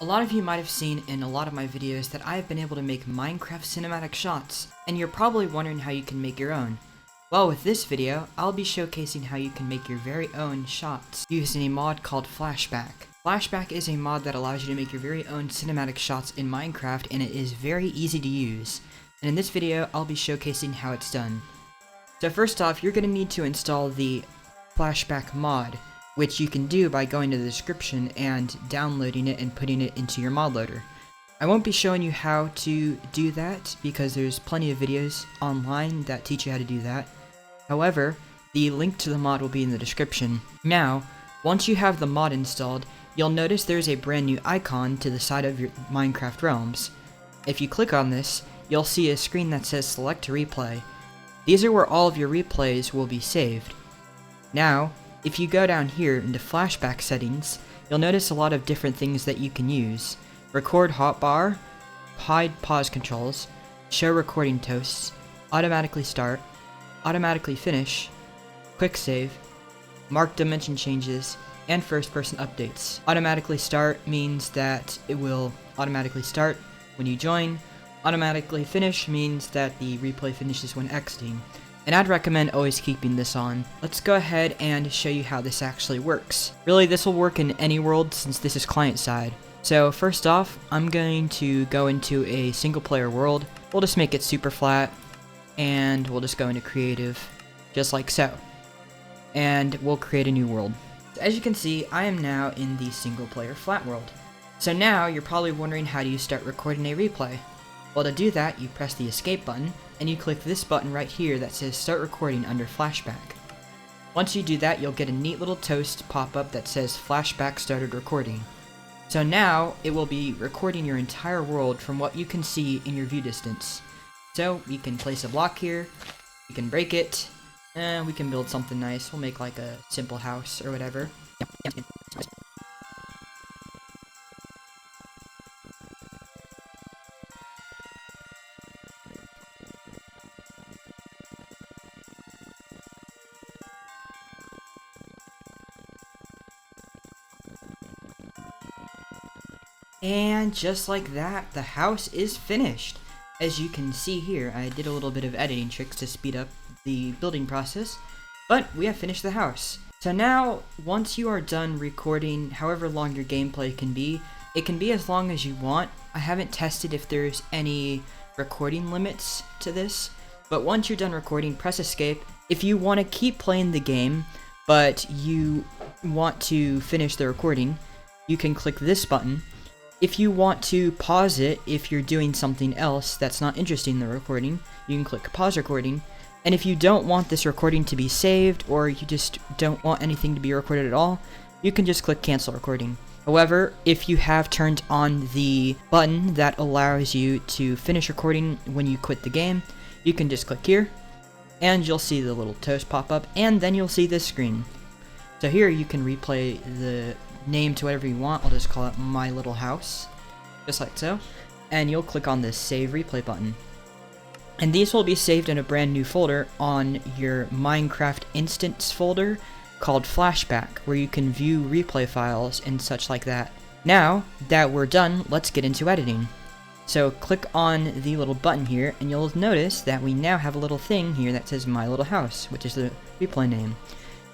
A lot of you might have seen in a lot of my videos that I have been able to make Minecraft cinematic shots, and you're probably wondering how you can make your own. Well, with this video, I'll be showcasing how you can make your very own shots using a mod called Flashback. Flashback is a mod that allows you to make your very own cinematic shots in Minecraft, and it is very easy to use. And in this video, I'll be showcasing how it's done. So first off, you're going to need to install the Flashback mod, which you can do by going to the description and downloading it and putting it into your mod loader. I won't be showing you how to do that because there's plenty of videos online that teach you how to do that. However, the link to the mod will be in the description. Now, once you have the mod installed, you'll notice there's a brand new icon to the side of your Minecraft realms. If you click on this, you'll see a screen that says select to replay. These are where all of your replays will be saved. Now, if you go down here into Flashback Settings, you'll notice a lot of different things that you can use. Record hotbar, hide pause controls, show recording toasts, automatically start, automatically finish, quick save, mark dimension changes, and first person updates. Automatically start means that it will automatically start when you join. Automatically finish means that the replay finishes when exiting. And I'd recommend always keeping this on. Let's go ahead and show you how this actually works. Really, this will work in any world since this is client side. So first off, I'm going to go into a single player world. We'll just make it super flat, and we'll just go into creative, just like so. And we'll create a new world. So as you can see, I am now in the single player flat world. So now you're probably wondering, how do you start recording a replay? Well, to do that, you press the escape button, and you click this button right here that says start recording under Flashback. Once you do that, you'll get a neat little toast pop up that says Flashback started recording. So now, it will be recording your entire world from what you can see in your view distance. So, we can place a block here, we can break it, and we can build something nice. We'll make like a simple house or whatever. And just like that, the house is finished. As you can see here, I did a little bit of editing tricks to speed up the building process, but we have finished the house. So now, once you are done recording however long your gameplay can be, it can be as long as you want. I haven't tested if there's any recording limits to this, but once you're done recording, press escape. If you want to keep playing the game, but you want to finish the recording, you can click this button. If you want to pause it, if you're doing something else that's not interesting in the recording, you can click pause recording. And if you don't want this recording to be saved, or you just don't want anything to be recorded at all, you can just click cancel recording. However, if you have turned on the button that allows you to finish recording when you quit the game, you can just click here, and you'll see the little toast pop up, and then you'll see this screen. So here you can replay the name to whatever you want. I'll just call it My Little House, just like so, and you'll click on this save replay button, and these will be saved in a brand new folder on your Minecraft instance folder called Flashback, where you can view replay files and such like that. Now that we're done, let's get into editing. So click on the little button here, and you'll notice that we now have a little thing here that says My Little House, which is the replay name.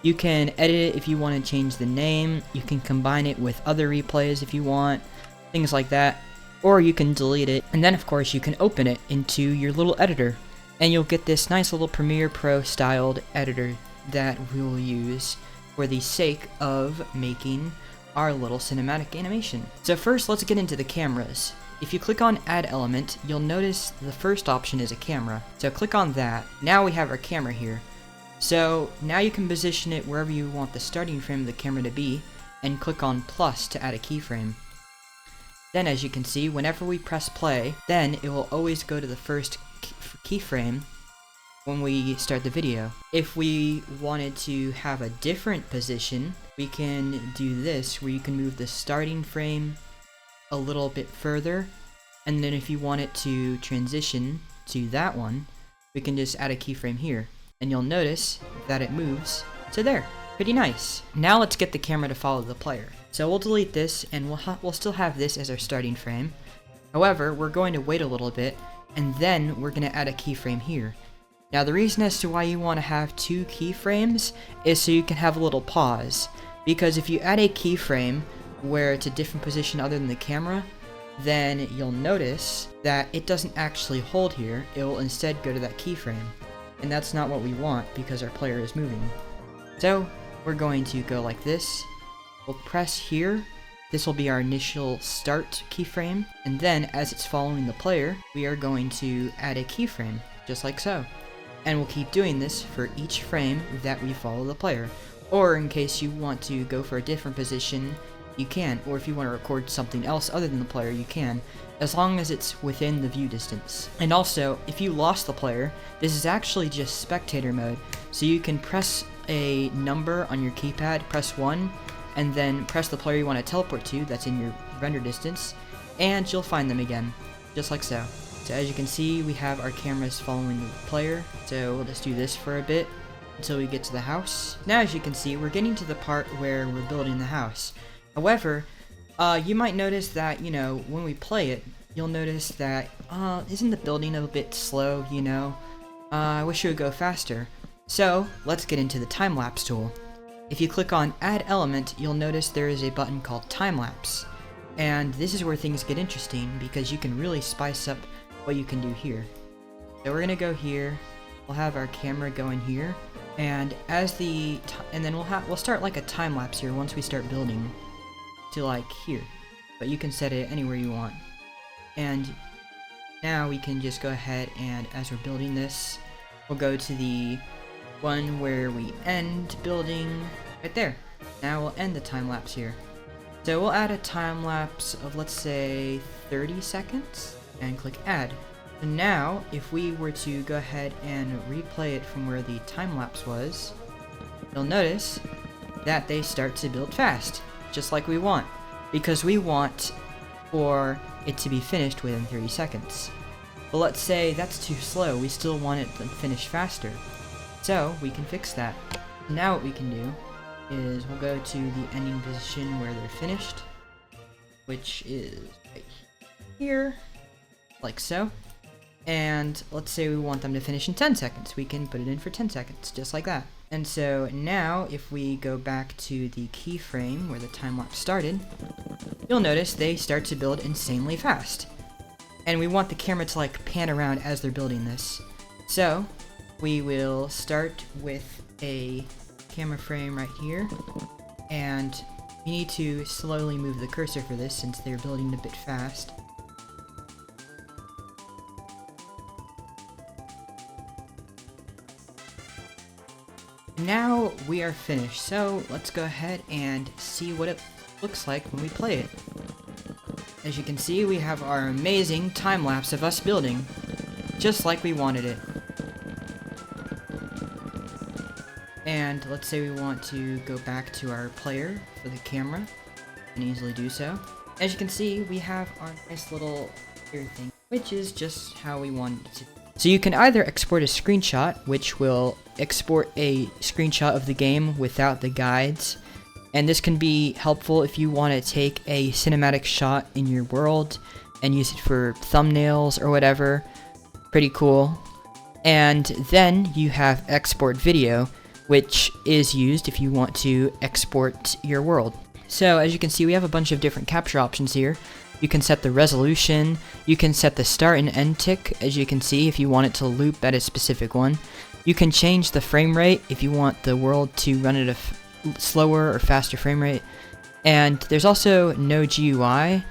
You can edit it if you want to change the name, you can combine it with other replays if you want, things like that, or you can delete it, and then of course you can open it into your little editor, and you'll get this nice little Premiere Pro styled editor that we'll use for the sake of making our little cinematic animation. So first, let's get into the cameras. If you click on add element, you'll notice the first option is a camera, so click on that. Now we have our camera here. So now you can position it wherever you want the starting frame of the camera to be, and click on plus to add a keyframe. Then as you can see, whenever we press play, then it will always go to the first keyframe when we start the video. If we wanted to have a different position, we can do this, where you can move the starting frame a little bit further, and then if you want it to transition to that one, we can just add a keyframe here. And you'll notice that it moves to there. Pretty nice. Now let's get the camera to follow the player. So we'll delete this, and we'll still have this as our starting frame. However, we're going to wait a little bit, and then we're going to add a keyframe here. Now the reason as to why you want to have 2 keyframes is so you can have a little pause. Because if you add a keyframe where it's a different position other than the camera, then you'll notice that it doesn't actually hold here, it will instead go to that keyframe. And that's not what we want because our player is moving. So we're going to go like this, we'll press here, this will be our initial start keyframe, and then as it's following the player, we are going to add a keyframe, just like so. And we'll keep doing this for each frame that we follow the player. Or in case you want to go for a different position, you can. Or if you want to record something else other than the player, you can, as long as it's within the view distance. And also, if you lost the player, this is actually just spectator mode. So you can press a number on your keypad, press 1, and then press the player you want to teleport to that's in your render distance, and you'll find them again, just like so. So as you can see, we have our cameras following the player, so we'll just do this for a bit until we get to the house. Now as you can see, we're getting to the part where we're building the house. However, you might notice that, you know, when we play it, you'll notice that, isn't the building a bit slow, you know? I wish it would go faster. So, let's get into the time-lapse tool. If you click on Add Element, you'll notice there is a button called Time-Lapse. And this is where things get interesting, because you can really spice up what you can do here. So we're gonna go here, we'll have our camera going here, and as and then we'll start like a time lapse here once we start building to like here, but you can set it anywhere you want. And now we can just go ahead and as we're building this, we'll go to the one where we end building right there. Now we'll end the time lapse here. So we'll add a time lapse of, let's say, 30 seconds and click add. And now if we were to go ahead and replay it from where the time lapse was, you'll notice that they start to build fast, just like we want, because we want for it to be finished within 30 seconds. But let's say that's too slow, we still want it to finish faster. So we can fix that. Now what we can do is we'll go to the ending position where they're finished, which is right here, like so. And let's say we want them to finish in 10 seconds. We can put it in for 10 seconds, just like that. And so now if we go back to the keyframe where the time lapse started, you'll notice they start to build insanely fast. And we want the camera to like pan around as they're building this. So we will start with a camera frame right here, and you need to slowly move the cursor for this since they're building a bit fast. Now we are finished, so let's go ahead and see what it looks like when we play it. As you can see, we have our amazing time lapse of us building, just like we wanted it. And let's say we want to go back to our player for the camera, we can easily do so. As you can see, we have our nice little here thing, which is just how we want it to. So you can either export a screenshot, which will export a screenshot of the game without the guides, and this can be helpful if you want to take a cinematic shot in your world and use it for thumbnails or whatever. Pretty cool. And then you have export video, which is used if you want to export your world. So as you can see, we have a bunch of different capture options here. You can set the resolution, you can set the start and end tick, as you can see, if you want it to loop at a specific one. You can change the frame rate if you want the world to run at a slower or faster frame rate. And there's also no GUI,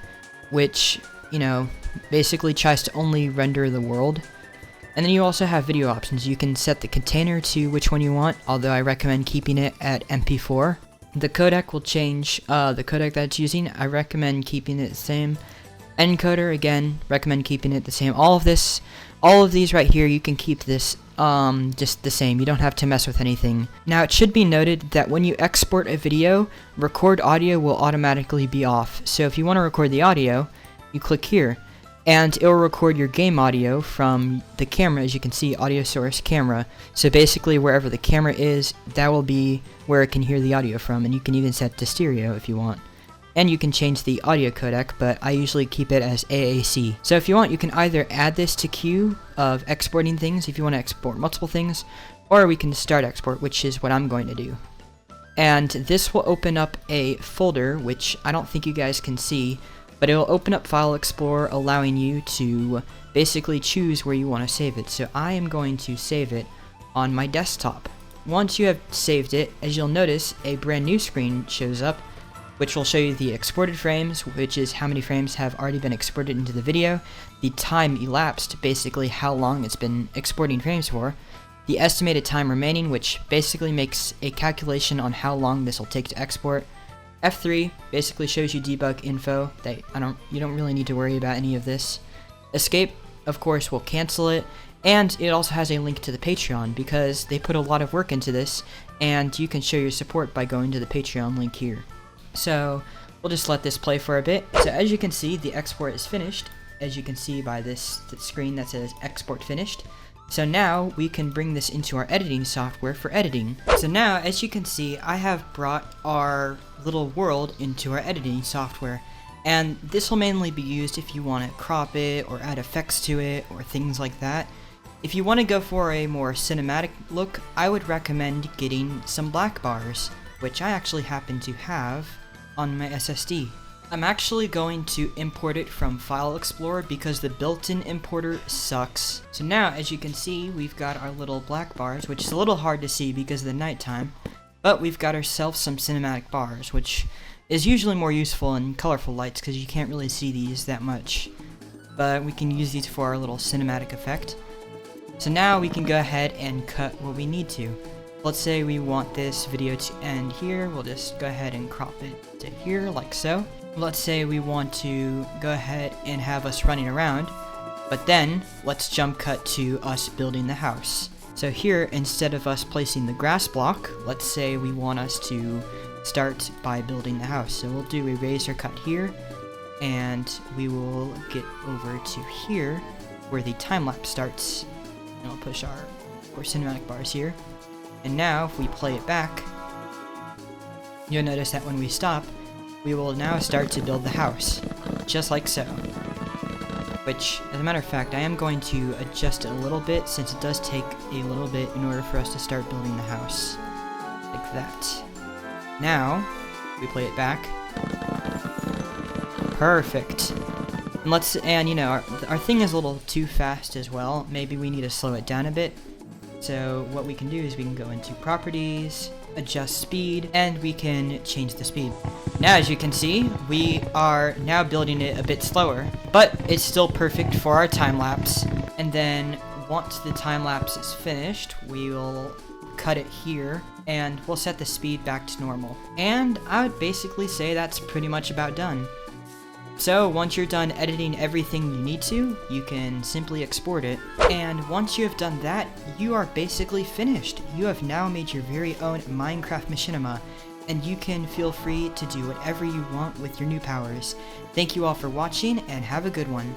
which, you know, basically tries to only render the world. And then you also have video options. You can set the container to which one you want, although I recommend keeping it at MP4. The codec will change, the codec that it's using, I recommend keeping it the same. Encoder, again, recommend keeping it the same. All of these right here, you can keep this just the same. You don't have to mess with anything. Now, it should be noted that when you export a video, record audio will automatically be off. So if you want to record the audio, you click here, and it will record your game audio from the camera. As you can see, audio source camera. So basically wherever the camera is, that will be where it can hear the audio from, and you can even set to stereo if you want. And you can change the audio codec, but I usually keep it as AAC. So if you want, you can either add this to queue of exporting things if you want to export multiple things, or we can start export, which is what I'm going to do. And this will open up a folder, which I don't think you guys can see, but it will open up File Explorer, allowing you to basically choose where you want to save it. So I am going to save it on my desktop. Once you have saved it, as you'll notice, a brand new screen shows up, which will show you the exported frames, which is how many frames have already been exported into the video, the time elapsed, basically how long it's been exporting frames for, the estimated time remaining, which basically makes a calculation on how long this will take to export. F3 basically shows you debug info that you don't really need to worry about any of this. Escape, of course, will cancel it, and it also has a link to the Patreon because they put a lot of work into this, and you can show your support by going to the Patreon link here. So we'll just let this play for a bit. So as you can see, the export is finished, as you can see by this screen that says export finished. So now we can bring this into our editing software for editing. So now, as you can see, I have brought our little world into our editing software, and this will mainly be used if you want to crop it or add effects to it or things like that. If you want to go for a more cinematic look, I would recommend getting some black bars, which I actually happen to have on my SSD. I'm actually going to import it from File Explorer because the built-in importer sucks. So now, as you can see, we've got our little black bars, which is a little hard to see because of the nighttime, but we've got ourselves some cinematic bars, which is usually more useful in colorful lights because you can't really see these that much. But we can use these for our little cinematic effect. So now we can go ahead and cut what we need to. Let's say we want this video to end here. We'll just go ahead and crop it to here, like so. Let's say we want to go ahead and have us running around, but then let's jump cut to us building the house. So here, instead of us placing the grass block, let's say we want us to start by building the house. So we'll do a razor cut here, and we will get over to here where the time lapse starts. And we'll push our cinematic bars here. And now if we play it back, you'll notice that when we stop, we will now start to build the house, just like so. Which, as a matter of fact, I am going to adjust it a little bit since it does take a little bit in order for us to start building the house. Like that. Now, we play it back. Perfect. And you know, our thing is a little too fast as well. Maybe we need to slow it down a bit. So what we can do is we can go into properties, adjust speed, and we can change the speed. Now, as you can see, we are now building it a bit slower, but it's still perfect for our time lapse. And then once the time lapse is finished, we will cut it here and we'll set the speed back to normal. And I would basically say that's pretty much about done. So once you're done editing everything you need to, you can simply export it. And once you have done that, you are basically finished. You have now made your very own Minecraft machinima, and you can feel free to do whatever you want with your new powers. Thank you all for watching, and have a good one.